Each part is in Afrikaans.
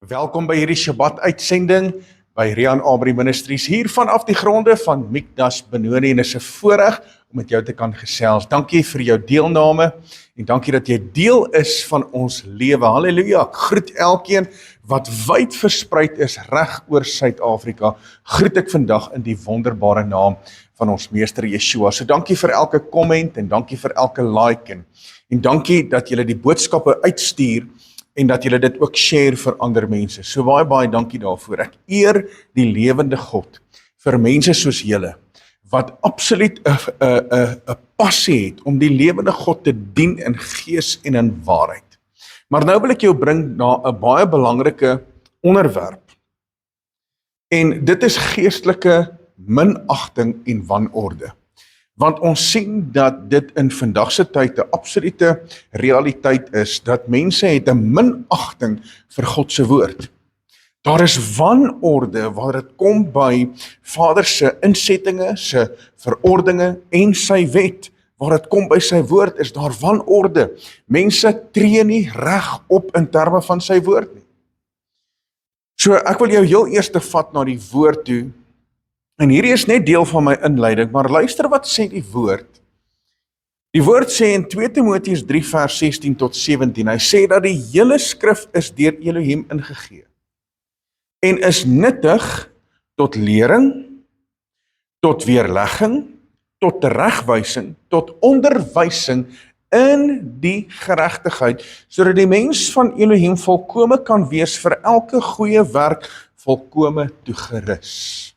Welkom by hierdie Shabbat-uitsending by Rian Aubrey Ministries hier vanaf die gronde van Mikdash Benoni en is 'n voorreg om met jou te kan gesels. Dankie vir jou deelname en dankie dat jy deel is van ons lewe. Halleluja. Ek groet elkeen wat wyd verspreid is reg oor Suid-Afrika. Groet ek vandag in die wonderbare naam van ons Meester Yeshua. So dankie vir elke comment en dankie vir elke like en dankie dat julle die boodskappe uitstuur en dat julle dit ook share vir ander mense. So baie dankie daarvoor. Ek eer die lewende God vir mense soos julle wat absoluut 'n passie het om die lewende God te dien in gees en in waarheid. Maar nou wil ek jou bring na 'n baie belangrike onderwerp. En dit is geestelike minagting en wanorde. Want ons sien dat dit in vandag se tyd 'n absolute realiteit is, dat mense het 'n minagting vir God se woord. Daar is wanorde waar dit kom by Vader se insettinge, sy verordeninge en sy wet. Waar dit kom by sy woord, is daar wanorde. Mense tree nie reg op in terme van sy woord nie. So ek wil jou heel eers vat na die woord toe. En hierdie is net deel van my inleiding, maar luister wat sê die woord. Die woord sê in 2 Timoteus 3 vers 16 tot 17, hy sê dat die hele skrif is deur Elohim ingegee en is nuttig tot lering, tot weerlegging, tot teregwysing, tot onderwysing in die geregtigheid, sodat die mens van Elohim volkome kan wees vir elke goeie werk volkome toegerus.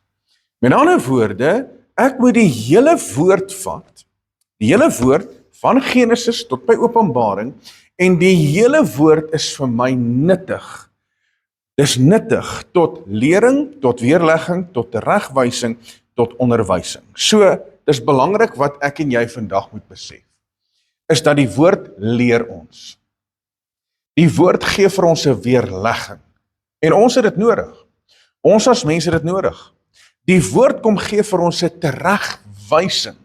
Met ander woorde, ek moet die hele woord vat, die hele woord van Genesis tot by Openbaring, en die hele woord is vir my nuttig. Dis nuttig tot lering, tot weerlegging, tot teregwysing, tot onderwysing. So, dis belangrik wat ek en jy vandag moet besef, is dat die woord leer ons. Die woord gee vir ons 'n weerlegging, en ons het dit nodig. Ons as mense het dit nodig. Die woord kom gee vir ons 'n teregwysing,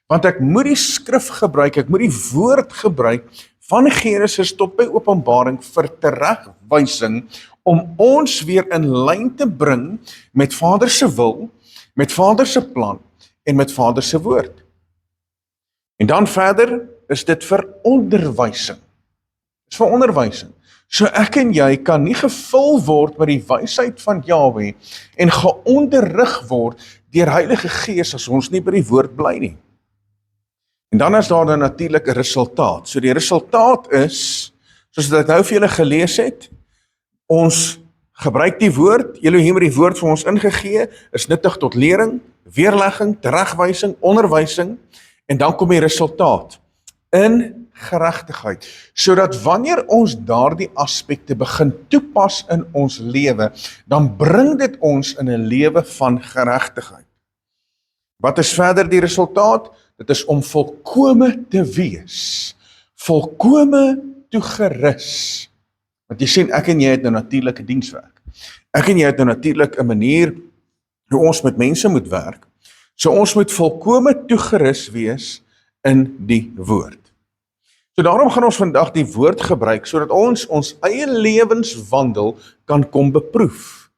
want ek moet die skrif gebruik, ek moet die woord gebruik van Genesis tot by Openbaring vir teregwysing, om ons weer in lyn te bring met Vader se wil, met Vader se plan en met Vader se woord. En dan verder is dit vir onderwysing. Dis vir onderwysing. So ek en jy kan nie gevul word met die wysheid van Jahweh en geonderrig word deur Heilige Gees as ons nie by die woord bly nie. En dan is daar natuurlik 'n resultaat. So die resultaat is, soos wat ek nou vir julle gelees het, ons gebruik die woord, Elohim het die woord vir ons ingegee, is nuttig tot lering, weerlegging, teregwysing, onderwysing, en dan kom die resultaat in geregtigheid, sodat wanneer ons daardie aspekte begin toepas in ons lewe, dan bring dit ons in 'n lewe van geregtigheid. Wat is verder die resultaat? Dit is om volkome te wees, volkome toegerus. Want jy sien, ek en jy het nou natuurlike dienswerk. Ek en jy het nou natuurlik 'n manier hoe ons met mense moet werk. So ons moet volkome toegerus wees in die woord. So daarom gaan ons vandag die woord gebruik, sodat ons eie lewenswandel kan kom beproef.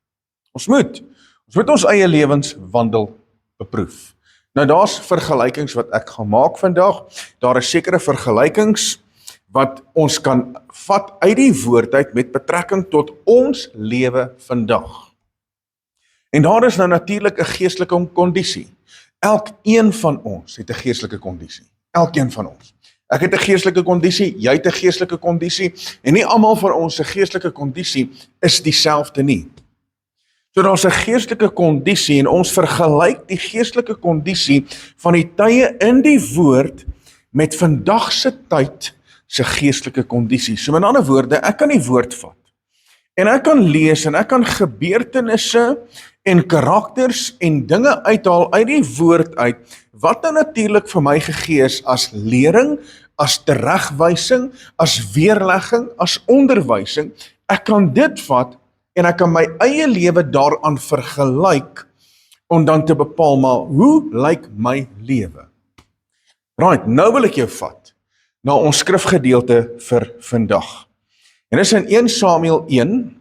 Ons moet ons eie lewenswandel beproef. Nou daar's vergelykings wat ek gaan maak vandag. Daar is sekere vergelykings wat ons kan vat uit die woord uit met betrekking tot ons lewe vandag. En daar is nou natuurlik 'n geestelike kondisie. Elkeen van ons het 'n geestelike kondisie. Elkeen van ons. Ek het 'n geestelike kondisie, jy het 'n geestelike kondisie, en nie almal van ons se geestelike kondisie is dieselfde nie. So daar's 'n geestelike kondisie en ons vergelyk die geestelike kondisie van die tye in die woord met vandag se tyd se geestelike kondisie. So met ander woorde, ek kan die woord vat en ek kan lees en ek kan gebeurtenisse en karakters en dinge uithaal uit die woord uit, wat nou natuurlik vir my gegee is as lering, as teregwysing, as weerlegging, as onderwysing. Ek kan dit vat en ek kan my eie lewe daaraan vergelyk om dan te bepaal, maar hoe lyk my lewe? Right, nou wil ek jou vat na ons skrifgedeelte vir vandag. En dis in 1 Samuel 1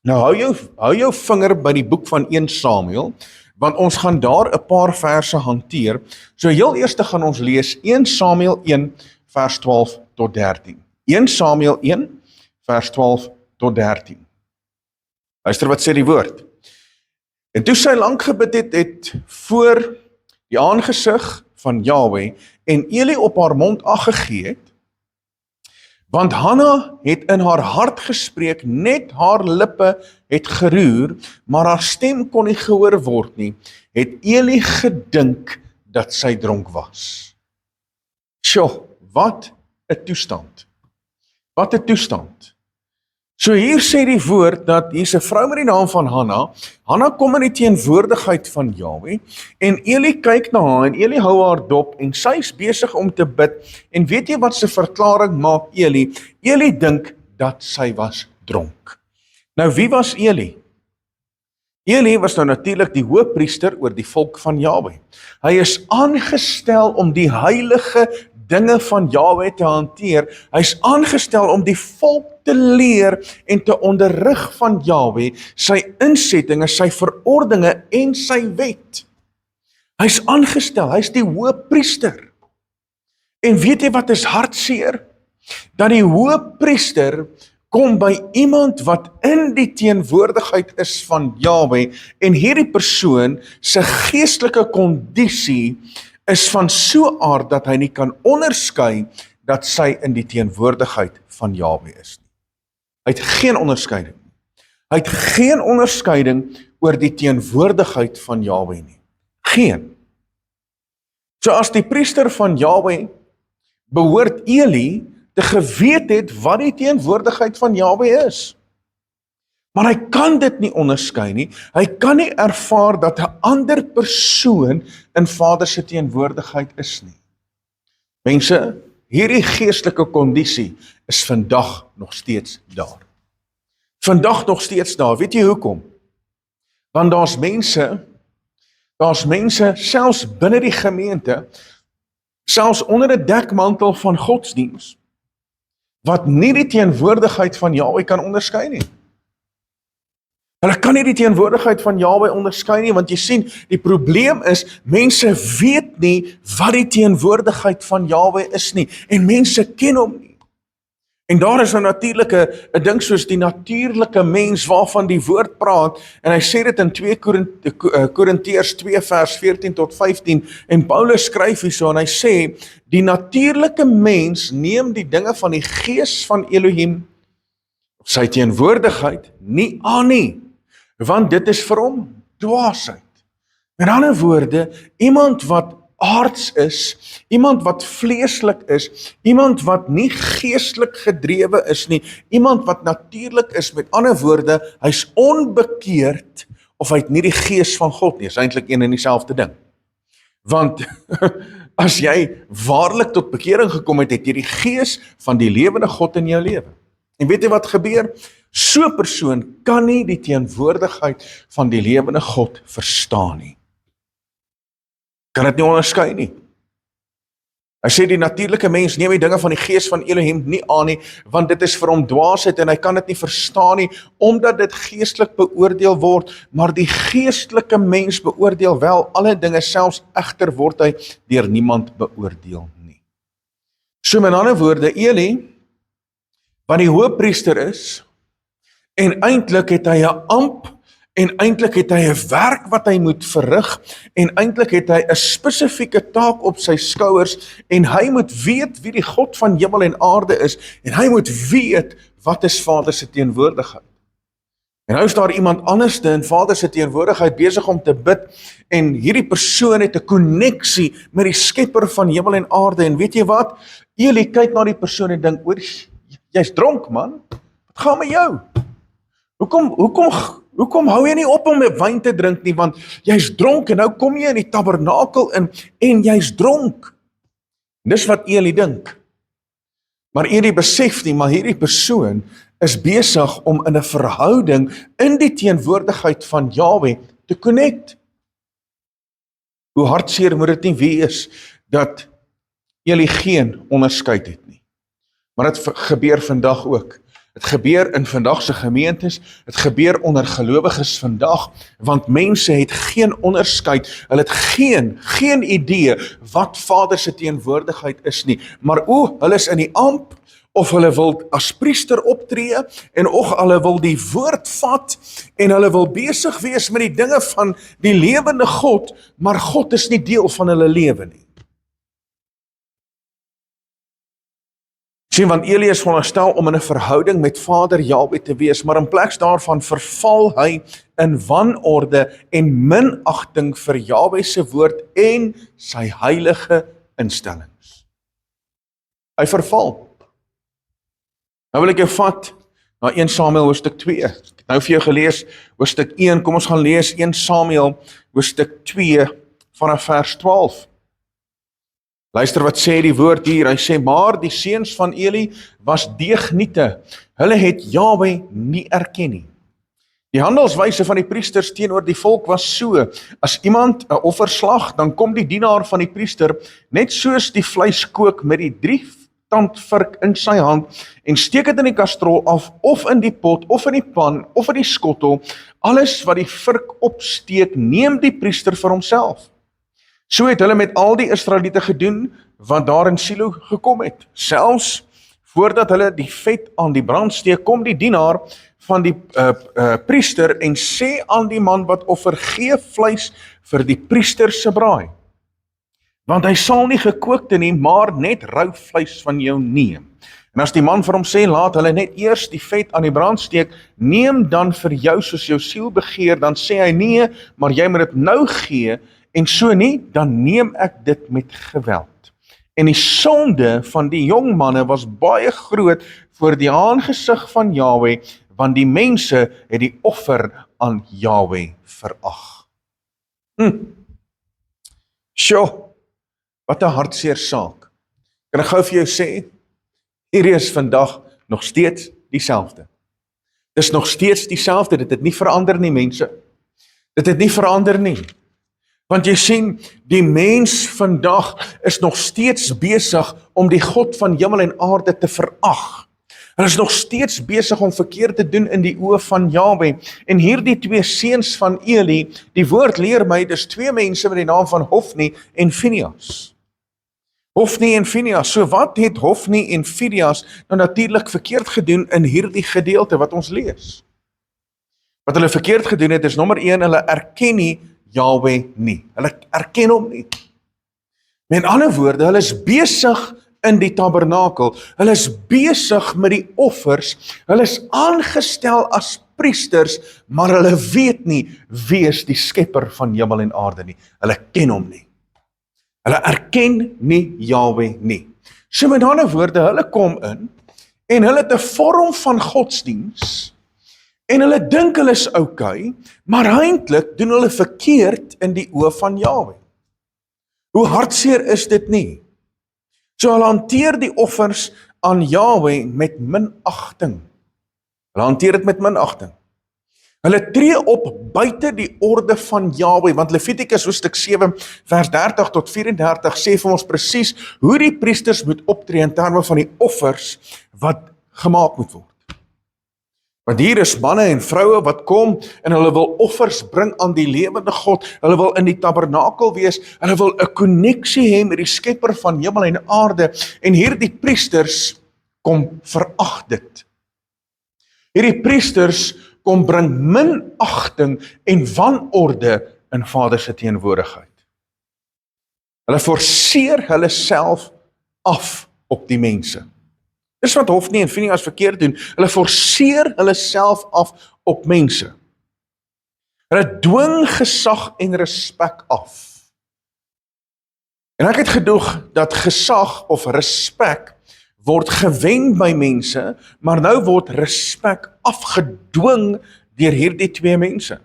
Nou hou jou vinger by die boek van 1 Samuel, want ons gaan daar 'n paar verse hanteer. So heel eers gaan ons lees 1 Samuel 1 vers 12 tot 13. 1 Samuel 1 vers 12 tot 13. Luister wat sê die woord. En toe sy lank gebid het voor die aangesig van Jahwe en Eli op haar mond ag gegee het, want Hanna het in haar hart gespreek, net haar lippe het geroer, maar haar stem kon nie gehoor word nie, het Eli gedink dat sy dronk was. Sjoe, wat 'n toestand. Wat 'n toestand. So hier sê die woord dat hier's 'n vrou met die naam van Hanna. Hanna kom in die teenwoordigheid van Jahwe en Eli kyk na haar en Eli hou haar dop en sy's besig om te bid en weet jy wat sy verklaring maak Eli? Eli dink dat sy was dronk. Nou wie was Eli? Eli was nou natuurlik die hoofpriester oor die volk van Jahwe. Hy is aangestel om die heilige dinge van Jahwe te hanteer. Hy's aangestel om die volk te leer en te onderrig van Jahwe, sy insettinge, sy verordeninge en sy wet. Hy's aangestel, hy's die hoofpriester. En weet jy wat is hartseer? Dat die hoofpriester kom by iemand wat in die teenwoordigheid is van Jahwe en hierdie persoon se geestelike kondisie is van so aard dat hy nie kan onderskei dat sy in die teenwoordigheid van Jahwe is nie. Hy het geen onderskeiding. Hy het geen onderskeiding oor die teenwoordigheid van Jahwe nie. Geen. So as die priester van Jahwe behoort Eli te geweet het wat die teenwoordigheid van Jahwe is. Maar hy kan dit nie onderskei nie. Hy kan nie ervaar dat 'n ander persoon in Vader se teenwoordigheid is nie. Mense, hierdie geestelike kondisie is vandag nog steeds daar. Vandag nog steeds daar. Weet jy hoekom? Want daar's mense selfs binne die gemeente, selfs onder 'n dekmantel van godsdiens, wat nie die teenwoordigheid van Jahwe kan onderskei nie. Hulle kan nie die teenwoordigheid van Jahwe onderskei nie, want jy sien, die probleem is, mense weet nie wat die teenwoordigheid van Jahwe is nie, en mense ken hom nie. En daar is nou natuurlik 'n ding soos die natuurlike mens waarvan die woord praat, en hy sê dit in 2 Korintiërs 2 vers 14 tot 15, en Paulus skryf hierso, en hy sê, die natuurlike mens neem die dinge van die gees van Elohim, sy teenwoordigheid, nie aan nie, want dit is vir hom dwaasheid. Met ander woorde, iemand wat aards is, iemand wat vleeslik is, iemand wat nie geestelik gedrewe is nie, iemand wat natuurlik is, met ander woorde, hy's onbekeerd, of hy het nie die gees van God nie, is eintlik een en dieselfde ding. Want, as jy waarlik tot bekering gekom het, het jy die gees van die lewende God in jou lewe. En weet jy wat gebeur? So 'n persoon kan nie die teenwoordigheid van die lewende God verstaan nie. Kan dit nie onderskei nie. Hy sê die natuurlike mens neem die dinge van die gees van Elohim nie aan nie, want dit is vir hom dwaasheid en hy kan dit nie verstaan nie, omdat dit geestelik beoordeel word, maar die geestelike mens beoordeel wel alle dinge, selfs egter word hy deur niemand beoordeel nie. So met ander woorde, Eli, wat die hoofpriester is, en eintlik het hy 'n amp, en eintlik het hy 'n werk wat hy moet verrig, en eintlik het hy 'n spesifieke taak op sy skouers, en hy moet weet wie die God van hemel en aarde is, en hy moet weet wat is Vader se teenwoordigheid. En nou is daar iemand anderste in Vader se teenwoordigheid besig om te bid, en hierdie persoon het 'n koneksie met die skepper van hemel en aarde, en weet jy wat? Eli kyk na die persoon en dink, oor, jy's dronk man, wat gaan met jou? Hoekom hou jy nie op om wyn te drink nie, want jy's dronk en nou kom jy in die tabernakel in en jy's dronk. Dis wat Eli dink. Maar Eli besef nie, maar hierdie persoon is besig om in 'n verhouding in die teenwoordigheid van Jahwe te connect. Hoe hartseer moet dit nie wees dat Eli geen onderskeid het nie. Maar dit gebeur vandag ook. dit gebeur in vandag se gemeentes, dit gebeur onder gelowiges vandag, want mense het geen onderskeid, hulle het geen idee wat Vader se teenwoordigheid is nie, maar hulle is in die amp, of hulle wil as priester optree, en hulle wil die woord vat, en hulle wil besig wees met die dinge van die lewende God, maar God is nie deel van hulle lewe nie. Sien, want Eli is veronderstel om in 'n verhouding met Vader Jahwe te wees, maar in plaas daarvan verval hy in wanorde en minagting vir Jahwe se woord en sy heilige instellings. Hy verval. Nou wil ek jou vat na 1 Samuel hoofstuk 2. Ek het nou vir jou gelees hoofstuk 1, kom ons gaan lees 1 Samuel hoofstuk 2 vanaf vers 12. Luister wat sê die woord hier, hy sê, maar die seuns van Eli was deegniete, hulle het Jahwe nie erken nie. Die handelswyse van die priesters teenoor die volk was so, as iemand 'n offer slag, dan kom die dienaar van die priester, net soos die vleis kook met die 3-tandvurk in sy hand, en steek dit in die kastrol af, of in die pot, of in die pan, of in die skottel, alles wat die vurk opsteek, neem die priester vir homself. So het hulle met al die Israeliete gedoen, wat daar in Silo gekom het. Selfs voordat hulle die vet aan die brand steek, kom die dienaar van die priester en sê aan die man wat offer, gee vleis vir die priester se braai. Want hy sal nie gekookte nie, maar net rou vleis van jou neem. En as die man vir hom sê, laat hulle net eers die vet aan die brand steek, neem dan vir jou soos jou siel begeer, dan sê hy, nee, maar jy moet dit nou gee, en so nie, dan neem ek dit met geweld. En die sonde van die jong manne was baie groot voor die aangesig van Jahwe, want die mense het die offer aan Jahwe verag. Sjoe, wat 'n hartseer saak. Kan ek gou vir jou sê, hierdie is vandag nog steeds dieselfde. Dit is nog steeds dieselfde, dit het nie verander nie, mense. Dit het nie verander nie. Want jy sien, die mens vandag is nog steeds besig om die God van hemel en aarde te verag. Hulle is nog steeds besig om verkeerd te doen in die oë van Jahwe. En hierdie 2 seuns van Eli, die woord leer my, dis 2 mense met die naam van Hofni en Fineas. Hofni en Fineas, so wat het Hofni en Fineas nou natuurlik verkeerd gedoen in hierdie gedeelte wat ons lees? Wat hulle verkeerd gedoen het is, nommer 1, hulle erken nie Jahwe nie. Hulle erken hom nie. Met ander woorde, hulle is besig in die tabernakel. Hulle is besig met die offers. Hulle is aangestel as priesters, maar hulle weet nie wie is die skepper van hemel en aarde nie. Hulle ken hom nie. Hulle erken nie Jahwe nie. So met ander woorde, hulle kom in en hulle het 'n vorm van godsdiens. En hulle dink hulle is okay, maar eintlik doen hulle verkeerd in die oë van Jahwe. Hoe hartseer is dit nie? So hulle hanteer die offers aan Jahwe met minagting. Hulle hanteer dit met minagting. Hulle tree op buite die orde van Jahwe, want Levitikus hoofstuk 7 vers 30 tot 34 sê vir ons presies hoe die priesters moet optree in terme van die offers wat gemaak moet word. Want hier is manne en vroue wat kom en hulle wil offers bring aan die lewende God. Hulle wil in die tabernakel wees. Hulle wil 'n koneksie hê met die skepper van hemel en aarde. En hierdie priesters kom verag dit. Hierdie priesters kom bring minagting en wanorde in Vader se teenwoordigheid. Hulle forceer hulle self af op die mense. Dis wat Hofni en Fineas verkeerd doen. Hulle forceer hulle self af op mense. Hulle dwing gesag en respek af. En ek het gedoog dat gesag of respek word gewen by mense, maar nou word respek afgedwing deur hierdie 2 mense.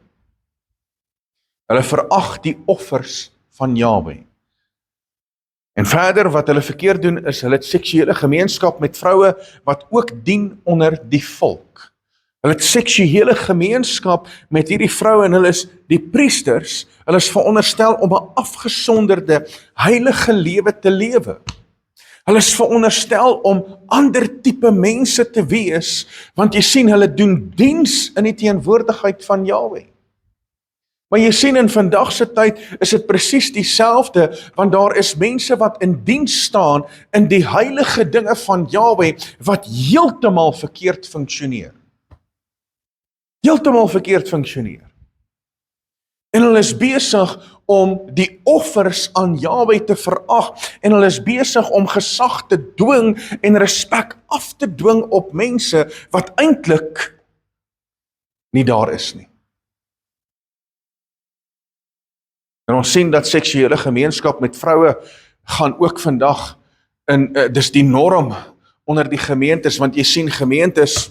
Hulle verag die offers van Jahwe. En verder wat hulle verkeerd doen is hulle het seksuele gemeenskap met vroue wat ook dien onder die volk. Hulle het seksuele gemeenskap met hierdie vroue en hulle is die priesters. Hulle is veronderstel om 'n afgesonderde heilige lewe te lewe. Hulle is veronderstel om ander tipe mense te wees, want jy sien, hulle doen diens in die teenwoordigheid van Jahwe. Maar jy sien, in vandag se tyd is dit presies dieselfde, want daar is mense wat in diens staan in die heilige dinge van Jahwe, wat heeltemal verkeerd funksioneer. Heeltemal verkeerd funksioneer. En hulle is besig om die offers aan Jahwe te verag, en hulle is besig om gesag te dwing en respek af te dwing op mense wat eintlik nie daar is nie. En ons sien dat seksuele gemeenskap met vroue gaan ook vandag dis die norm onder die gemeentes, want jy sien, gemeentes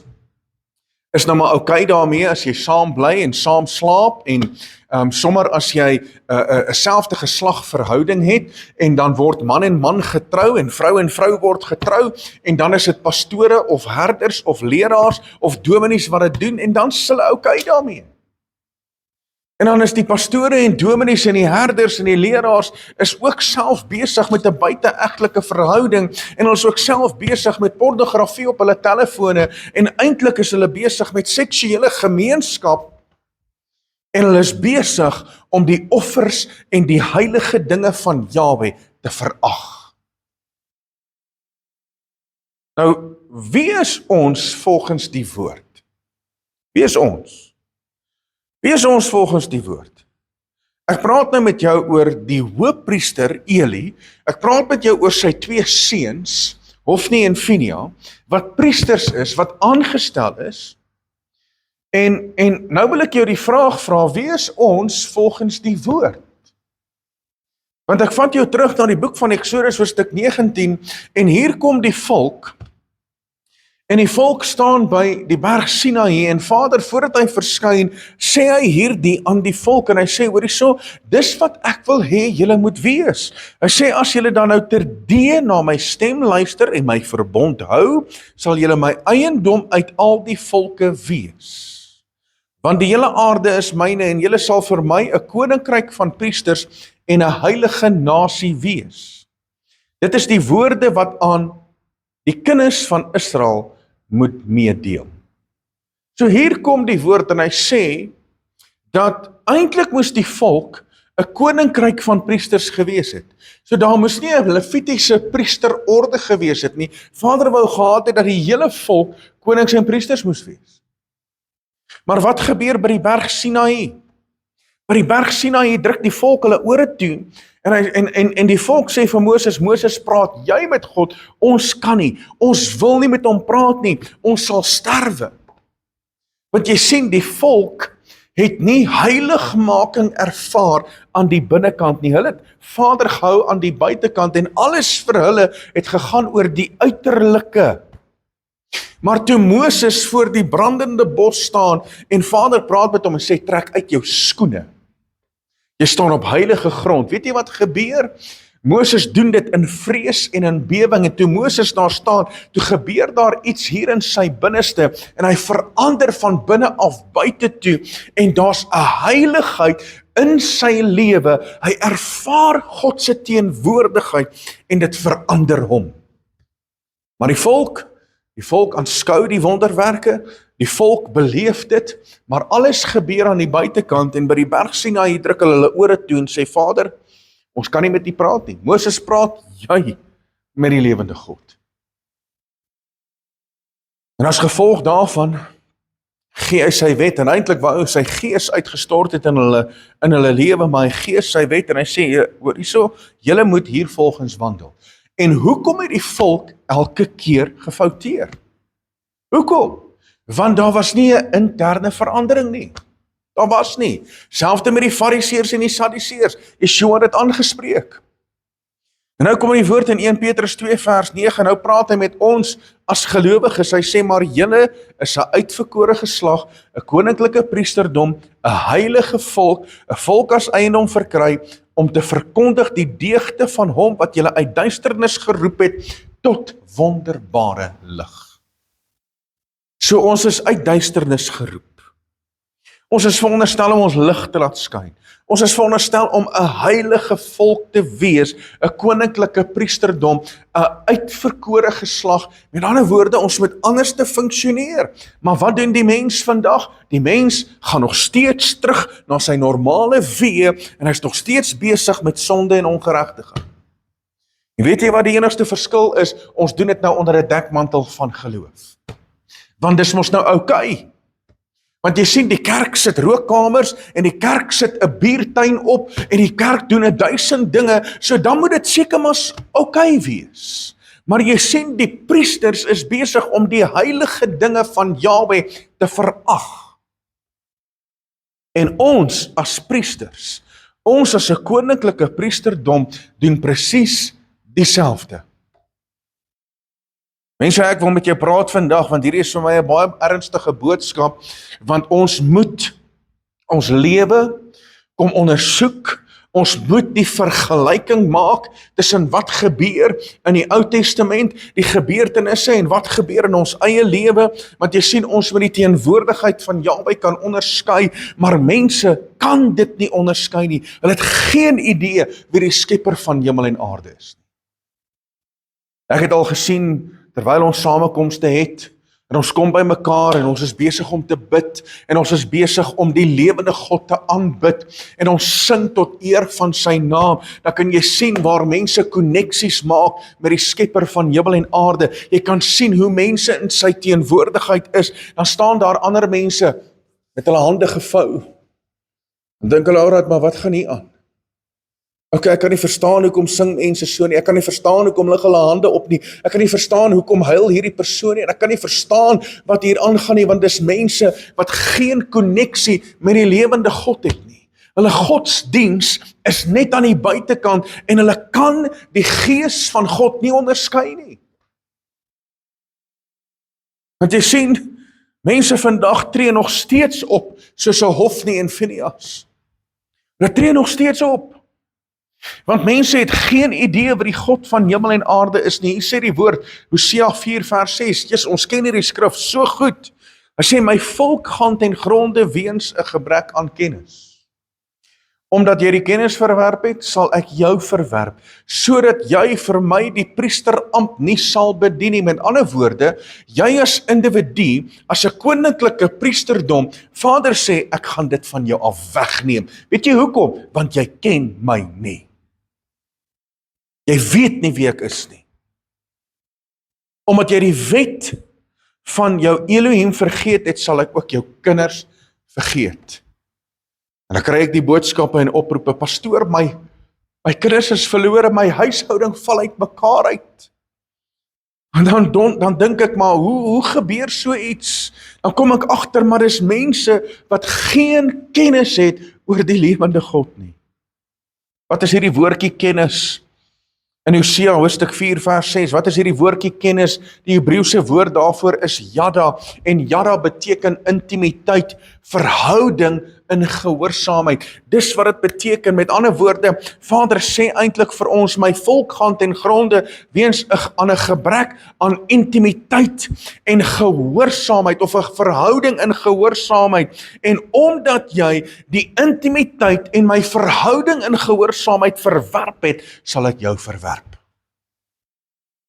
is nou maar okay daarmee as jy saam bly en saam slaap en sommer as jy 'n selfde geslag verhouding het en dan word man en man getrou en vrou word getrou en dan is dit pastore of herders of leraars of dominees wat dit doen en dan is hulle okay daarmee. En dan is die pastore en dominees en die herders en die leraars is ook self besig met 'n buite-egtelike verhouding en hulle is ook self besig met pornografie op hulle telefone en eintlik is hulle besig met seksuele gemeenskap en hulle is besig om die offers en die heilige dinge van Jahwe te verag. Nou, wie is ons volgens die woord? Wie is ons? Wie is ons volgens die woord? Ek praat nou met jou oor die hoofpriester Eli, ek praat met jou oor sy 2 seuns, Hofni en Finea, wat priesters is, wat aangestel is, en nou wil ek jou die vraag vra, wie is ons volgens die woord? Want ek vat jou terug na die boek van Eksodus hoofstuk 19, en hier kom die volk, en die volk staan by die berg Sinaï en Vader, voordat hy verskyn, sê hy hierdie aan die volk en hy sê, hoor hierso, dis wat ek wil hê julle moet wees. Hy sê, as julle dan nou terdee na my stem luister en my verbond hou, sal julle my eiendom uit al die volke wees. Want die hele aarde is myne en julle sal vir my 'n koninkryk van priesters en 'n heilige nasie wees. Dit is die woorde wat aan die kinders van Israel moet meedeel. So hier kom die woord en hy sê, dat eintlik moes die volk 'n koninkryk van priesters gewees het. So daar moes nie 'n Levitiese priesterorde gewees het nie. Vader wou gehad het dat die hele volk konings en priesters moes wees. Maar wat gebeur by die berg Sinaï? By die berg Sinaï druk die volk hulle ore toe, en die volk sê vir Moses, Moses, praat jy met God, ons kan nie, ons wil nie met hom praat nie, ons sal sterwe. Want jy sien, die volk het nie heiligmaking ervaar aan die binnekant nie, hulle het Vader gehou aan die buitekant, en alles vir hulle het gegaan oor die uiterlike. Maar toe Moses voor die brandende bos staan, en Vader praat met hom en sê, trek uit jou skoene. Jy staan op heilige grond. Weet jy wat gebeur? Moses doen dit in vrees en in bewing, en toe Moses daar staan, toe gebeur daar iets hier in sy binneste, en hy verander van binne af buite toe, en daar's 'n heiligheid in sy lewe, hy ervaar God se teenwoordigheid, en dit verander hom. Maar die volk aanskou die wonderwerke, die volk beleef dit, maar alles gebeur aan die buitekant, en by die berg Sinaï druk hulle ore toe en sê, Vader, ons kan nie met U praat nie. Moses, praat jy met die lewende God. En as gevolg daarvan, gee hy sy wet, en eintlik wou hy sy gees uitgestort het in hulle lewe, maar hy gee sy wet, en hy sê, hoor hierso, julle moet hier volgens wandel. En hoekom het die volk elke keer gefouteer? Hoekom? Want daar was nie 'n interne verandering nie. Daar was nie. Selfde met die Fariseërs en die Sadduseërs. Yeshua het dit aangespreek. En nou kom die woord in 1 Petrus 2 vers 9, nou praat hy met ons as gelowiges. Hy sê, maar julle is 'n uitverkore geslag, 'n koninklike priesterdom, 'n heilige volk, 'n volk as eiendom verkry, om te verkondig die deugde van hom wat julle uit duisternis geroep het tot wonderbare lig. So ons is uit duisternis geroep. Ons is veronderstel om ons lig te laat skyn. Ons is veronderstel om 'n heilige volk te wees, 'n koninklike priesterdom, 'n uitverkore geslag. Met ander woorde, ons moet anders te funksioneer. Maar wat doen die mens vandag? Die mens gaan nog steeds terug na sy normale weë en hy's nog steeds besig met sonde en ongeregtigheid. En weet jy wat die enigste verskil is? Ons doen dit nou onder 'n dekmantel van geloof. Want dis mos nou oukei. Want jy sien, die kerk sit rookkamers en die kerk sit 'n biertuin op en die kerk doen 1000 dinge, so dan moet dit seker maar oukei wees. Maar jy sien, die priesters is besig om die heilige dinge van Jahwe te verag. En ons as priesters, ons as 'n koninklike priesterdom doen presies dieselfde. Mense, ek wil met jou praat vandag, want hierdie is vir my 'n baie ernstige boodskap, want ons moet ons lewe kom ondersoek, ons moet die vergelyking maak tussen wat gebeur in die Ou Testament, die gebeurtenisse en wat gebeur in ons eie lewe, want jy sien, ons moet die teenwoordigheid van Jahwe kan onderskei, maar mense kan dit nie onderskei nie. Hulle het geen idee wie die skepper van hemel en aarde is. Ek het al gesien, terwyl ons samekomste het, en ons kom by mekaar, en ons is besig om te bid, en ons is besig om die lewende God te aanbid, en ons sing tot eer van sy naam, dan kan jy sien waar mense koneksies maak met die skepper van hemel en aarde. Jy kan sien hoe mense in sy teenwoordigheid is, dan staan daar ander mense met hulle hande gevou, en dink hulle, alraai, maar wat gaan hier aan? Okay, ek kan nie verstaan hoekom sing mense so nie, ek kan nie verstaan hoekom lig hulle hande op nie, ek kan nie verstaan hoekom huil hierdie persoon nie, en ek kan nie verstaan wat hier aangaan nie, want dis mense wat geen koneksie met die lewende God het nie. Hulle godsdiens is net aan die buitekant, en hulle kan die gees van God nie onderskei nie. Want jy sien, mense vandag tree nog steeds op, soos 'n Hofni en Phinehas. Hulle tree nog steeds op. Want mense het geen idee wat die God van hemel en aarde is nie. Hier sê die woord, Hosea 4 vers 6, Jesus, ons ken hierdie skrif so goed. Hy sê, my volk gaan ten gronde weens 'n gebrek aan kennis. Omdat jy die kennis verwerp het, sal ek jou verwerp, sodat jy vir my die priesterampt nie sal bedien nie. Met ander woorde, jy as individu, as 'n koninklike priesterdom, Vader sê, ek gaan dit van jou af wegneem. Weet jy hoekom? Want jy ken my nie. Jy weet nie wie ek is nie. Omdat jy die wet van jou Elohim vergeet het, sal ek ook jou kinders vergeet. En dan kry ek die boodskappe en oproepe, pastoor, my kinders is verlore, my huishouding val uit mekaar uit. En dan dink ek, maar hoe gebeur so iets? Dan kom ek agter, maar dis mense wat geen kennis het oor die lewende God nie. Wat is hierdie woordjie kennis? In Hosea hoofstuk 4 vers 6, wat is hierdie woordjie kennis? Die Hebreëse woord daarvoor is yada, en yada beteken intimiteit, verhouding in gehoorsaamheid. Dis wat dit beteken. Met ander woorde, Vader sê eintlik vir ons, my volk gaan ten gronde weens aan 'n gebrek aan intimiteit en gehoorsaamheid, of 'n verhouding in gehoorsaamheid. En omdat jy die intimiteit en my verhouding in gehoorsaamheid verwerp het, sal ek jou verwerp.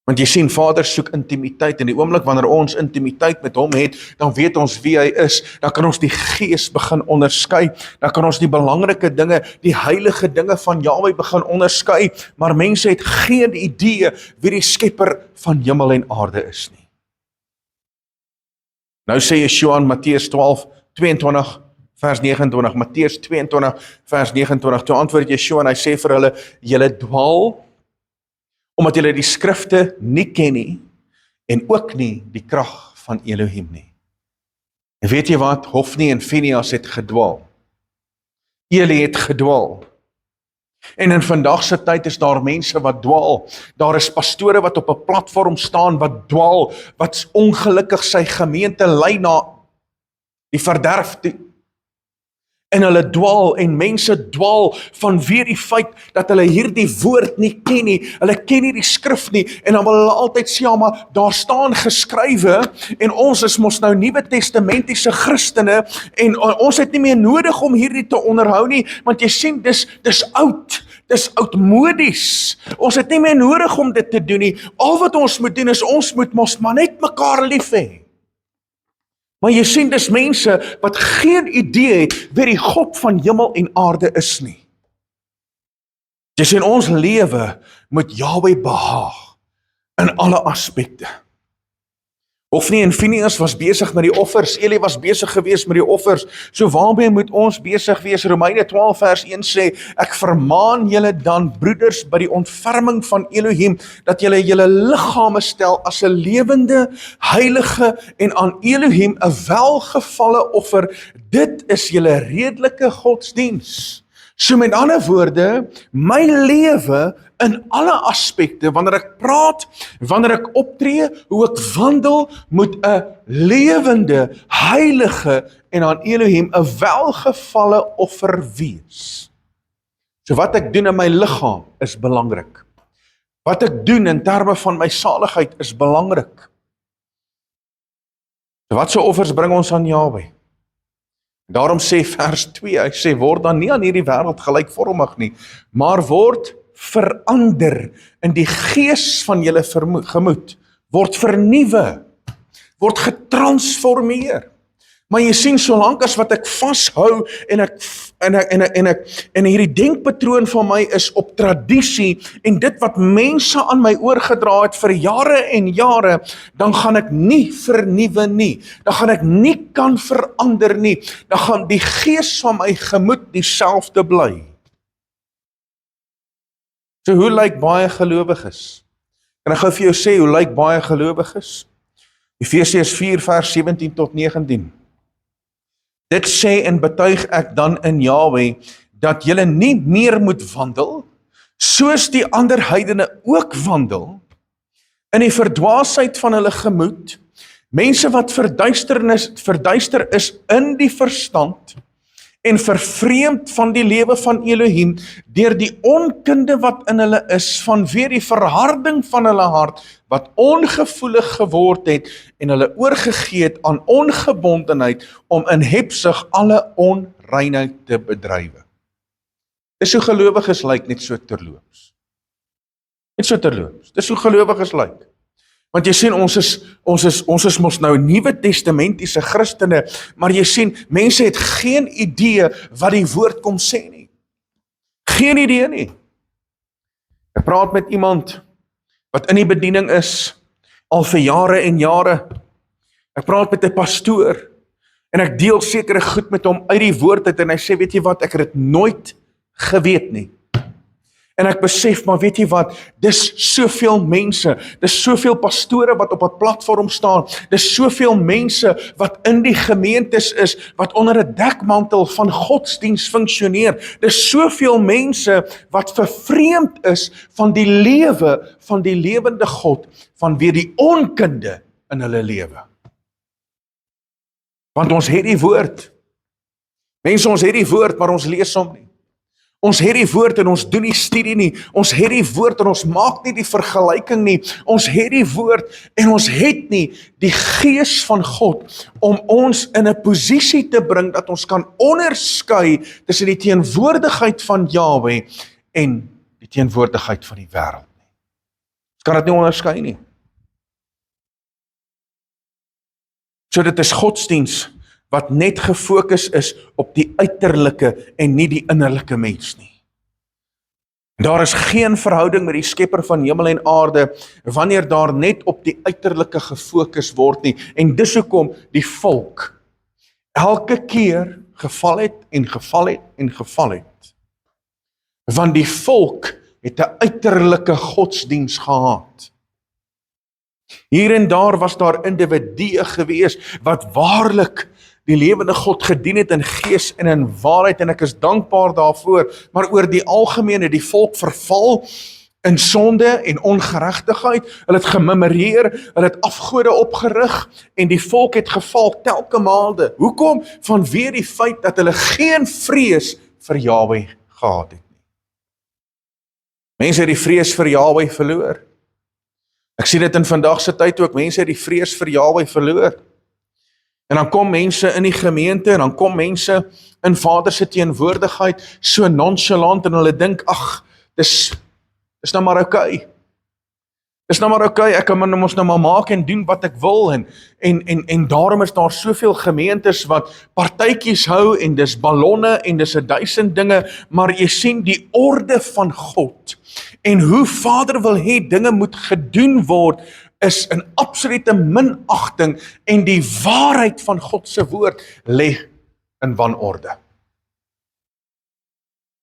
Want jy sien, Vader soek intimiteit, en die oomblik wanneer ons intimiteit met hom het, dan weet ons wie hy is, dan kan ons die gees begin onderskei, dan kan ons die belangrike dinge, die heilige dinge van Jahwe begin onderskei, maar mense het geen idee wie die skepper van hemel en aarde is nie. Nou sê Yeshua in Matteus 12:22 vers 29, Matteus 22 vers 29, toe antwoord Yeshua en hy sê vir hulle, julle dwaal, omdat julle die skrifte nie ken nie, en ook nie die krag van Elohim nie. En weet jy wat? Hofni en Phinehas het gedwaal. Eli het gedwaal. En in vandag se tyd is daar mense wat dwaal. Daar is pastore wat op 'n platform staan wat dwaal, wat ongelukkig sy gemeente lei na die verderf toe. En hulle dwaal en mense dwaal vanweer die feit dat hulle hierdie woord nie ken nie. Hulle ken nie die skrif nie en dan wil hulle altyd sê, ja, maar daar staan geskrywe en ons is mos nou Nuwe Testamentiese Christene en ons het nie meer nodig om hierdie te onderhou nie, want jy sien, dis oud. Dis oudmodies. Ons het nie meer nodig om dit te doen nie. Al wat ons moet doen is ons moet mos maar net mekaar lief hê. Maar jy sien, dis mense wat geen idee het wie die God van hemel en aarde is nie. Jy sien, ons lewe moet Jahwe behaag in alle aspekte. Of nie, en Phineas was besig met die offers, Eli was besig gewees met die offers, so waarmee moet ons besig wees? Romeine 12 vers 1 sê, ek vermaan julle dan, broeders, by die ontferming van Elohim, dat julle julle liggame stel as 'n lewende, heilige en aan Elohim 'n welgevalle offer. Dit is julle redelike godsdiens. So met ander woorde, my lewe in alle aspekte, wanneer ek praat, wanneer ek optree, hoe ek wandel, moet 'n lewende, heilige en aan Elohim 'n welgevalle offer wees. So wat ek doen in my liggaam is belangrik. Wat ek doen in terme van my saligheid is belangrik. So wat so offers bring ons aan Jahwe? Daarom sê vers 2, hy sê, word dan nie aan hierdie wêreld gelykvormig nie, maar word verander in die gees van julle gemoed, word vernuwe, word getransformeer. Maar jy sien, solank as wat ek vashou en hierdie denkpatroon van my is op tradisie en dit wat mense aan my oorgedra het vir jare en jare, dan gaan ek nie vernuwe nie. Dan gaan ek nie kan verander nie. Dan gaan die gees van my gemoed dieselfde bly. So hoe lyk baie gelowiges? Kan ek gou vir jou sê, hoe lyk baie gelowiges? Efesiërs 4 vers 17 tot 19. Dit sê en betuig ek dan in Jahwe, dat julle nie meer moet wandel, soos die ander heidene ook wandel, in die verdwaasheid van hulle gemoed, mense wat verduister is in die verstand, en vervreemd van die lewe van Elohim, deur die onkunde wat in hulle is, vanweer die verharding van hulle hart, wat ongevoelig geword het, en hulle oorgegee het aan ongebondenheid, om in hebsug alle onreinheid te bedrywe. Dis hoe gelowiges lyk, net so terloops. Net so terloops. Dis hoe gelowiges lyk. Want jy sien, ons is mos nou Nuwe Testamentiese Christene, maar jy sien, mense het geen idee wat die woord kom sê nie. Geen idee nie. Ek praat met iemand wat in die bediening is, al vir jare en jare. Ek praat met 'n pastoor, en ek deel sekere goed met hom uit die woord uit, en hy sê, weet jy wat, ek het dit nooit geweet nie. En ek besef, maar weet jy wat, dis soveel mense, dis soveel pastore wat op 'n platform staan, dis soveel mense wat in die gemeentes is, wat onder 'n dekmantel van godsdiens funksioneer, dis soveel mense wat vervreemd is van die lewe van die lewende God, vanweer die onkunde in hulle lewe. Want ons het die woord. Mense, ons het die woord, maar ons lees hom nie. Ons het die woord en ons doen nie studie nie. Ons het die woord en ons maak nie die vergelyking nie. Ons het die woord en ons het nie die gees van God om ons in 'n posisie te bring dat ons kan onderskei tussen die teenwoordigheid van Jahwe en die teenwoordigheid van die wêreld nie. Ons kan dit nie onderskei nie. So dit is godsdiens wat net gefokus is op die uiterlike en nie die innerlike mens nie. Daar is geen verhouding met die skepper van hemel en aarde, wanneer daar net op die uiterlike gefokus word nie, en dis hoekom die volk elke keer geval het en geval het en geval het. Want die volk het 'n uiterlike godsdiens gehad. Hier en daar was daar individue gewees, wat waarlik die lewende God gedien het in gees en in waarheid, en ek is dankbaar daarvoor, maar oor die algemeen het die volk verval, in sonde en ongeregtigheid, hulle het gememoreer, hulle het afgode opgerig, en die volk het geval telke maalde. Hoekom? Vanweë die feit dat hulle geen vrees vir Jahwe gehad het nie. Mense het die vrees vir Jahwe verloor. Ek sien dit in vandag se tyd ook, mense het die vrees vir Jahwe verloor. En dan kom mense in die gemeente, en dan kom mense in Vader se teenwoordigheid, so nonchalant, en hulle dink, ag, dis nou maar oukei. Dis nou maar oukei, ek kan ons nou maar maak en doen wat ek wil, en daarom is daar soveel gemeentes wat partytjies hou, en dis ballonne, en dis 1000 dinge, maar jy sien die orde van God, en hoe Vader wil hê dinge moet gedoen word, is in absolute minagting, en die waarheid van God se woord lê in wanorde.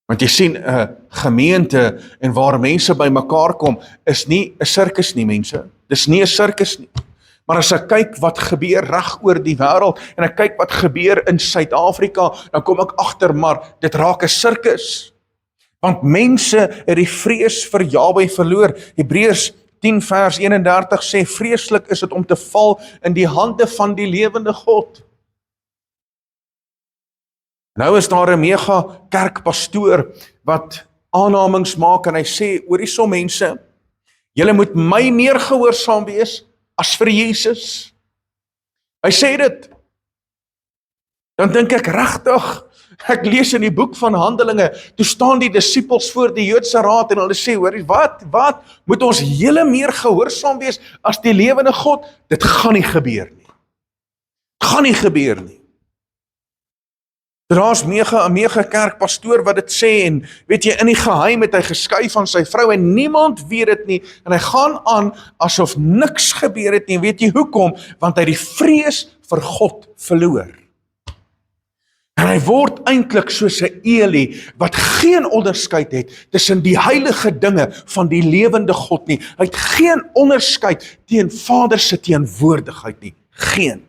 Want jy sien, 'n gemeente en waar mense by mekaar kom, is nie 'n sirkus nie, mense. Dis nie 'n sirkus nie. Maar as ek kyk wat gebeur reg oor die wêreld, en ek kyk wat gebeur in Suid-Afrika, dan kom ek agter, maar dit raak 'n sirkus. Want mense het die vrees vir Jahwe verloor. Hebreërs 10 vers 31 sê, vreeslik is dit om te val in die hande van die lewende God. Nou is daar 'n mega kerkpastoor wat aannames maak, en hy sê, hoor hierso mense, julle moet my meer gehoorsaam wees as vir Jesus. Hy sê dit. Dan dink ek regtig, ek lees in die boek van Handelinge, toe staan die disippels voor die Joodse raad, en hulle sê, hoor, wat, moet ons julle meer gehoorsaam wees as die lewende God? Dit gaan nie gebeur nie. Dit gaan nie gebeur nie. Daar's 'n mega kerkpastoor wat dit sê, en weet jy, in die geheim het hy geskei van sy vrou, en niemand weet dit nie, en hy gaan aan asof niks gebeur het nie. Weet jy hoekom? Want hy die vrees vir God verloor. En hy word eintlik soos 'n Eli, wat geen onderskeid het tussen die heilige dinge van die lewende God nie. Hy het geen onderskeid teen Vader se teenwoordigheid nie. Geen.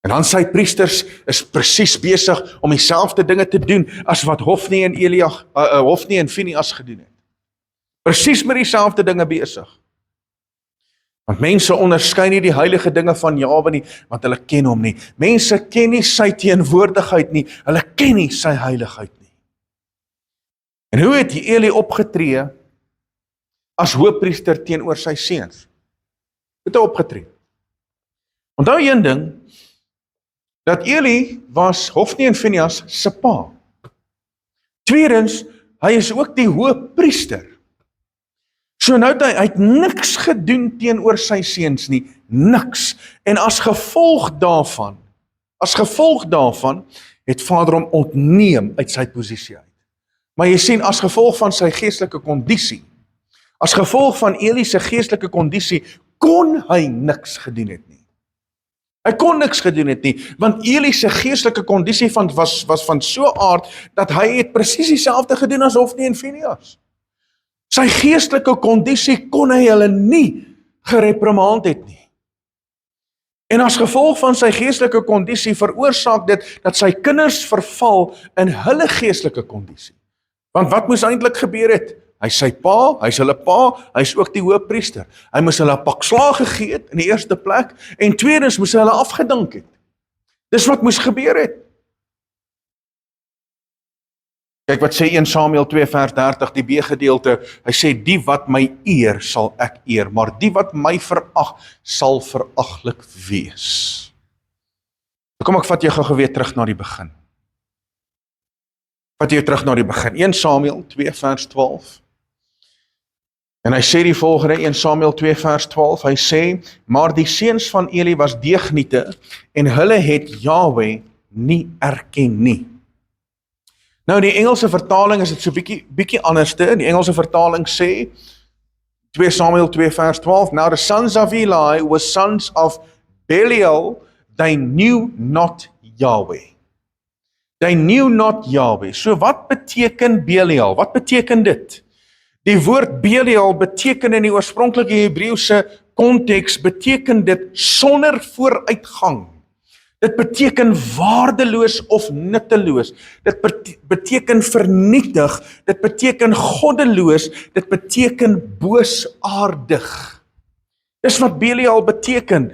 En dan sy priesters is presies besig om dieselfde dinge te doen as wat Hofni en Phinehas gedoen het. Presies met dieselfde dinge besig. Want mense onderskei nie die heilige dinge van Jahwe nie, want hulle ken hom nie. Mense ken nie sy teenwoordigheid nie, hulle ken nie sy heiligheid nie. En hoe het Eli opgetree as hoofpriester teenoor sy seuns? Het hy opgetree? Onthou een ding, dat Eli was Hofni en Phinehas se pa. Tweedens, hy is ook die hoofpriester. So nou hy het niks gedoen teenoor sy seuns nie, niks. En as gevolg daarvan, het Vader hom ontneem uit sy posisie uit. Maar jy sien, as gevolg van sy geestelike kondisie, as gevolg van Eli se geestelike kondisie, kon hy niks gedoen het nie. Hy kon niks gedoen het nie, want Eli se geestelike kondisie was van so aard, dat hy het presies dieselfde gedoen as Hofni en Phinehas. Sy geestelike kondisie kon hy hulle nie gereprimand het nie. En as gevolg van sy geestelike kondisie veroorsaak dit dat sy kinders verval in hulle geestelike kondisie. Want wat moes eintlik gebeur het? Hy is sy pa, hy is hulle pa, hy is ook die hoofpriester. Hy moes hulle 'n pak slaag gegee het in die eerste plek, en tweedens moes hy hulle afgedank het. Dis wat moes gebeur het. Kyk wat sê 1 Samuel 2 vers 30, die B-gedeelte, hy sê, die wat my eer, sal ek eer, maar die wat my verag, sal veraglik wees. Kom ek vat jou gou weer terug na die begin. 1 Samuel 2 vers 12. En hy sê die volgende, 1 Samuel 2 vers 12, hy sê, maar die seuns van Eli was deegniete, en hulle het Jahwe nie erken nie. Nou die Engelse vertaling is dit so bietjie anderste. Die Engelse vertaling sê, 2 Samuel 2 vers 12, now the sons of Eli were sons of Belial, they knew not Yahweh. They knew not Yahweh. So wat beteken Belial? Wat beteken dit? Die woord Belial beteken in die oorspronklike Hebreëse konteks, beteken dit sonder vooruitgang. Dit beteken waardeloos of nutteloos. Dit beteken vernietig. Dit beteken goddeloos. Dit beteken boosaardig. Dis wat Belial beteken.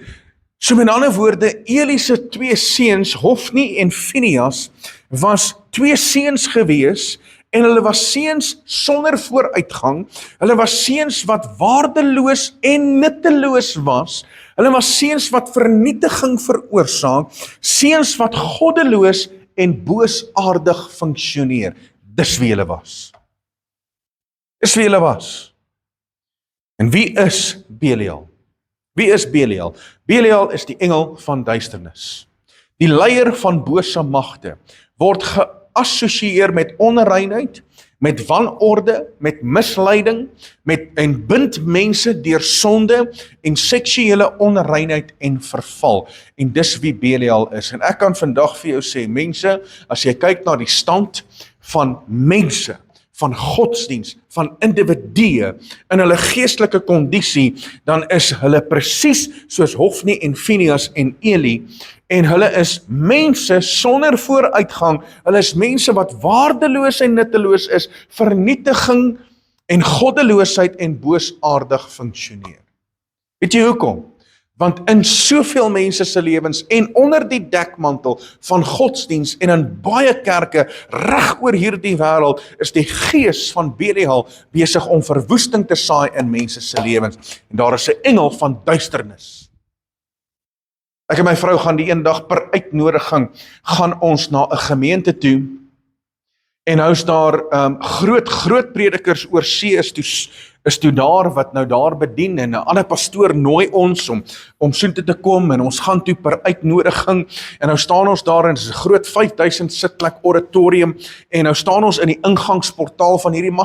So met ander woorde, Eli se twee seuns, Hofni en Phinehas, was twee seuns gewees en hulle was seuns sonder vooruitgang. Hulle was seuns wat waardeloos en nutteloos was. Hulle was seuns wat vernietiging veroorsaak, seuns wat goddeloos en boosaardig funksioneer. Dis wie hulle was. Dis wie hulle was. En wie is Belial? Wie is Belial? Belial is die engel van duisternis. Die leier van bose magte word geassosieer met onreinheid, met wanorde, met misleiding, en bind mense deur sonde en seksuele onreinheid en verval. En dis wie Belial is. En ek kan vandag vir jou sê, mense, as jy kyk na die stand van mense, van godsdiens, van individue in hulle geestelike kondisie, dan is hulle presies soos Hofni en Phinehas en Eli, en hulle is mense sonder vooruitgang, hulle is mense wat waardeloos en nutteloos is, vernietiging en goddeloosheid en boosaardig funksioneer. Weet jy hoekom? Want in soveel mense se lewens en onder die dekmantel van godsdiens en in baie kerke reg oor hierdie wêreld is die gees van Belial besig om verwoesting te saai in mense se lewens. En daar is 'n engel van duisternis. Ek en my vrou gaan die een dag per uitnodiging gaan ons na 'n gemeente toe. En nou is daar groot predikers oor see is toe daar wat nou daar bedien en 'n ander pastoor nooi ons om soontoe te kom en ons gaan toe per uitnodiging en nou staan ons daar en dit is 'n groot 5000 sitplek auditorium en nou staan ons in die ingangsportaal van hierdie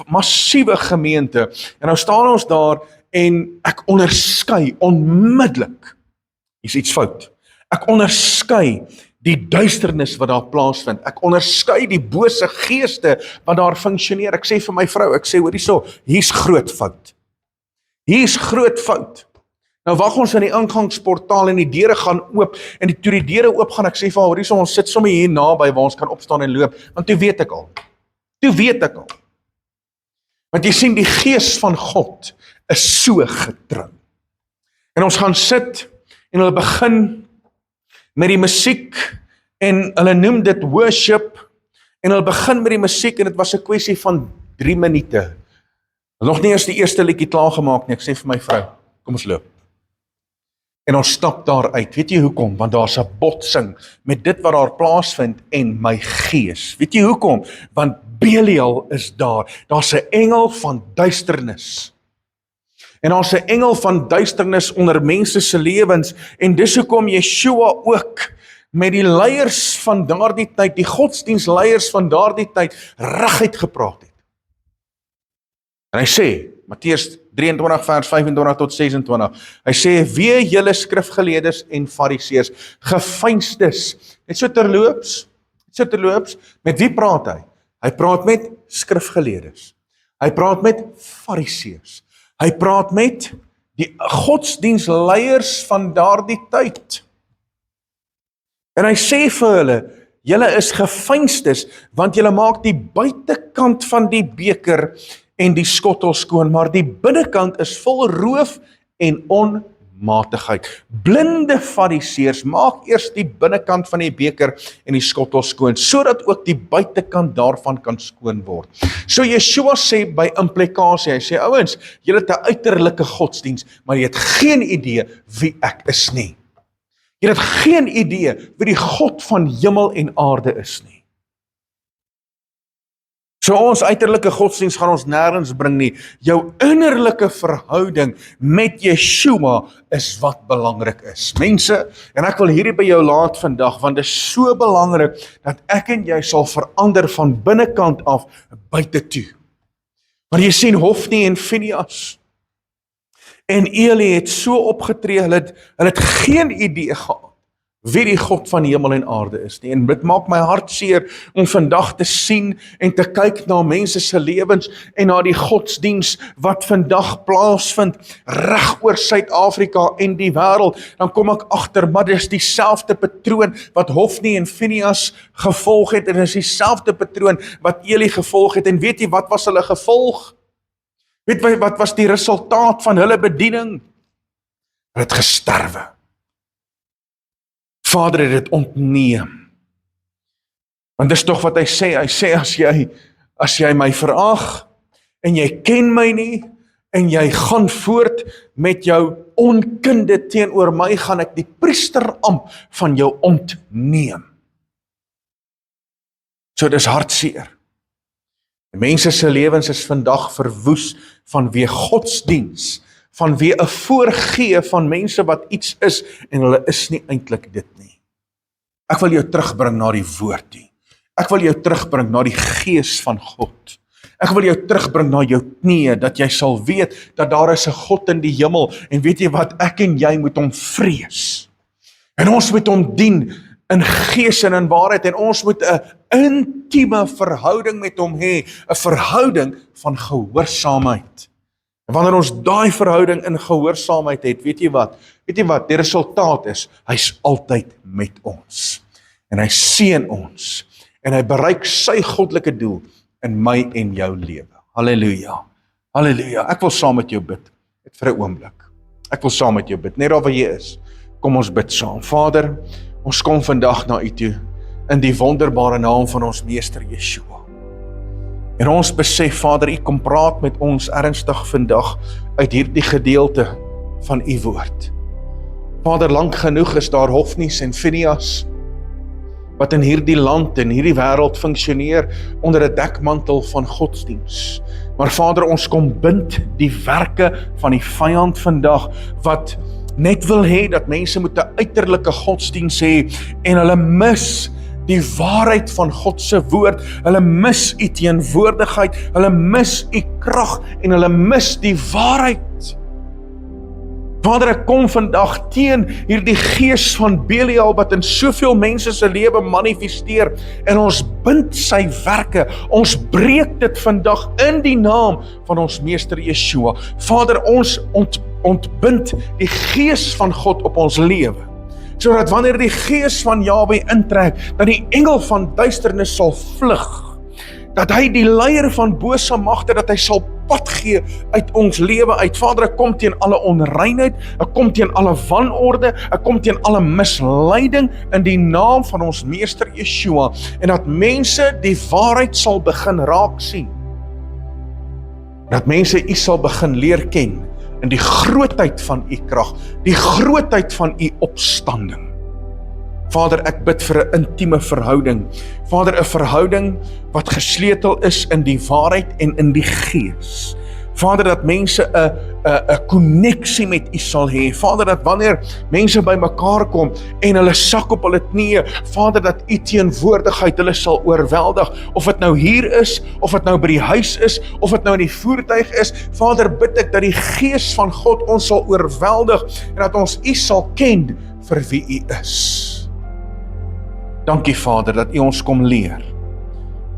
massiewe gemeente en nou staan ons daar en ek onderskei onmiddellik, is iets fout, ek onderskei die duisternis wat daar plaasvind. Ek onderskei die bose geeste wat daar funksioneer. Ek sê vir my vrou, ek sê hoor hierso, hier's groot fout. Hier's groot fout. Nou wag ons in die ingangsportaal en die deure gaan oop en toe die deure oop gaan, ek sê vir haar, hoor hierso, ons sit sommer hier naby waar ons kan opstaan en loop, want toe weet ek al. Want jy sien die gees van God is so getrou. En ons gaan sit en hulle begin met die musiek en hulle noem dit worship en hulle begin met die musiek en dit was 'n kwessie van 3 minute. Nog nie eens die eerste liedjie klaargemaak nie. Ek sê vir my vrou, kom ons loop. En ons stap daar uit. Weet jy hoekom? Want daar's 'n botsing met dit wat daar plaasvind en my gees. Weet jy hoekom? Want Belial is daar. Daar's 'n engel van duisternis. En daar's 'n engel van duisternis onder mense se lewens en dis hoekom Yeshua ook met die leiers van daardie tyd, die godsdienstleiers van daardie tyd reguit gepraat het. En hy sê, Matteus 23 vers 25 tot 26, hy sê, wee julle skrifgeleerdes en fariseërs, geveinsdes, net so terloops, met wie praat hy? Hy praat met skrifgeleerdes, hy praat met fariseërs, hy praat met die godsdienstleiers van daardie tyd. En hy sê vir hulle, julle is geveinsdes, want julle maak die buitekant van die beker en die skottel skoon, maar die binnekant is vol roof en onmatigheid. Blinde fariseërs, maak eers die binnekant van die beker en die skottel skoon, sodat ook die buitekant daarvan kan skoon word. So Yeshua sê by implikasie, hy sê, ouens, julle het 'n uiterlike godsdiens, maar jy het geen idee wie ek is nie. Jy het geen idee wie die God van hemel en aarde is nie. So ons uiterlike godsdiens gaan ons nêrens bring nie. Jou innerlike verhouding met Yeshua is wat belangrik is. Mense, en ek wil hierdie by jou laat vandag, want dit is so belangrik dat ek en jy sal verander van binnekant af buite toe. Maar jy sien Hofni en Phinehas en Eli het so opgetree, hulle het geen idee gehad wie die God van hemel en aarde is nie. En dit maak my hart seer om vandag te sien en te kyk na mense se lewens en na die godsdiens wat vandag plaasvind reg oor Suid-Afrika en die wêreld. Dan kom ek agter, maar dis dieselfde patroon wat Hofni en Phinehas gevolg het, en dis dieselfde patroon wat Eli gevolg het. En weet jy wat was hulle gevolg? Weet jy wat was die resultaat van hulle bediening? Hulle het gesterwe. Vader het dit ontneem. Want dis tog wat hy sê, as jy my verag, en jy ken my nie, en jy gaan voort met jou onkunde teenoor my, gaan ek die priesterampt van jou ontneem. So dis hartseer. Mense se lewens is vandag verwoes vanweë godsdiens, vanweë 'n voorgee van mense wat iets is, en hulle is nie eintlik dit nie. Ek wil jou terugbring na die woord toe. Ek wil jou terugbring na die gees van God. Ek wil jou terugbring na jou knieë, dat jy sal weet dat daar is 'n God in die hemel, en weet jy wat, ek en jy moet hom vrees. En ons moet hom dien in gees en in waarheid, en ons moet 'n intieme verhouding met hom hê, 'n verhouding van gehoorsaamheid. En wanneer ons daai verhouding in gehoorsaamheid het, weet jy wat, die resultaat is, hy's altyd met ons. En hy seën ons, en hy bereik sy goddelike doel in my en jou lewe. Halleluja, halleluja. Ek wil saam met jou bid, net vir 'n oomblik. Ek wil saam met jou bid, net daar waar jy is. Kom ons bid saam. Vader, ons kom vandag na U toe, in die wonderbare naam van ons Meester Yeshua. En ons besef, Vader, U kom praat met ons ernstig vandag uit hierdie gedeelte van U woord. Vader, lank genoeg is daar Hofnies en Phinehas wat in hierdie land en hierdie wêreld funksioneer onder 'n dekmantel van godsdiens. Maar Vader, ons kom bind die werke van die vyand vandag, wat net wil hê dat mense moet 'n uiterlike godsdiens hê, en hulle mis die waarheid van God se woord, hulle mis U teenwoordigheid, hulle mis U krag, en hulle mis die waarheid. Vader, ek kom vandag teen hierdie gees van Belial wat in soveel mense se lewe manifesteer, en ons bind sy werke, ons breek dit vandag in die naam van ons Meester Yeshua. Vader, ons ontbind die gees van God op ons lewe, sodat wanneer die gees van Jahwe intrek, dat die engel van duisternis sal vlug, dat hy die leier van bose magte, dat hy sal pad gee uit ons lewe uit. Vader, ek kom teen alle onreinheid, ek kom teen alle wanorde, ek kom teen alle misleiding in die naam van ons Meester Yeshua, en dat mense die waarheid sal begin raak sien, dat mense U sal begin leer ken in die grootheid van U krag, die grootheid van U opstanding. Vader, ek bid vir 'n intieme verhouding. Vader, 'n verhouding wat gesleutel is in die waarheid en in die gees. Vader, dat mense 'n koneksie met U sal hê. Vader, dat wanneer mense by mekaar kom en hulle sak op hulle knieë, Vader, dat U teenwoordigheid hulle sal oorweldig, of dit nou hier is, of dit nou by die huis is, of dit nou in die voertuig is. Vader, bid ek dat die gees van God ons sal oorweldig, en dat ons U sal ken vir wie U is. Dankie, Vader, dat U ons kom leer.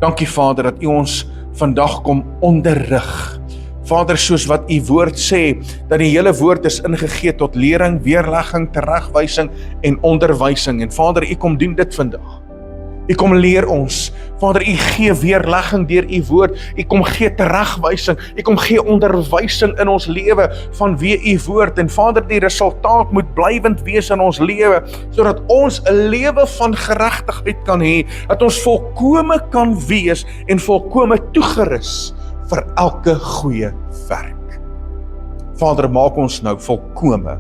Dankie, Vader, dat U ons vandag kom onderrig. Vader, soos wat U woord sê, dat die hele woord is ingegee tot lering, weerlegging, teregwysing en onderwysing. En Vader, U kom doen dit vandag. U kom leer ons. Vader, U gee weerlegging deur U woord. U kom gee teregwysing. U kom gee onderwysing in ons lewe vanweë U woord. En Vader, die resultaat moet blywend wees in ons lewe, sodat ons 'n lewe van geregtigheid kan hê, dat ons volkome kan wees en volkome toegerus vir elke goeie werk. Vader, maak ons nou volkome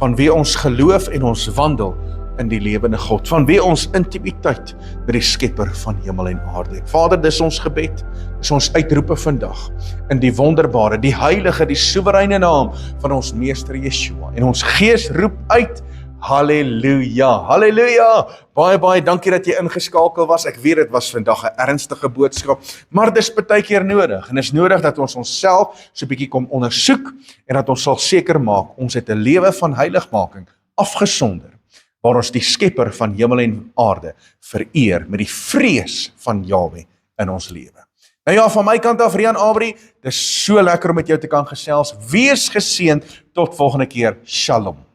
vanweë ons geloof en ons wandel in die lewende God, vanweë ons intimiteit met die Skepper van hemel en aarde. Vader, dis ons gebed, dis ons uitroepe vandag, in die wonderbare, die heilige, die soewereine naam van ons Meester Yeshua. En ons gees roep uit, halleluja, halleluja. Baie dankie dat jy ingeskakel was. Ek weet dit was vandag 'n ernstige boodskap, maar dis baie keer nodig, en is nodig dat ons onsself so 'n bietjie kom ondersoek, en dat ons sal seker maak, ons het 'n lewe van heiligmaking, afgesonder, waar ons die skepper van hemel en aarde vereer met die vrees van Jahwe in ons lewe. Nou ja, van my kant af, Rian Abri, dit is so lekker om met jou te kan gesels. Wees geseënd, tot volgende keer. Shalom.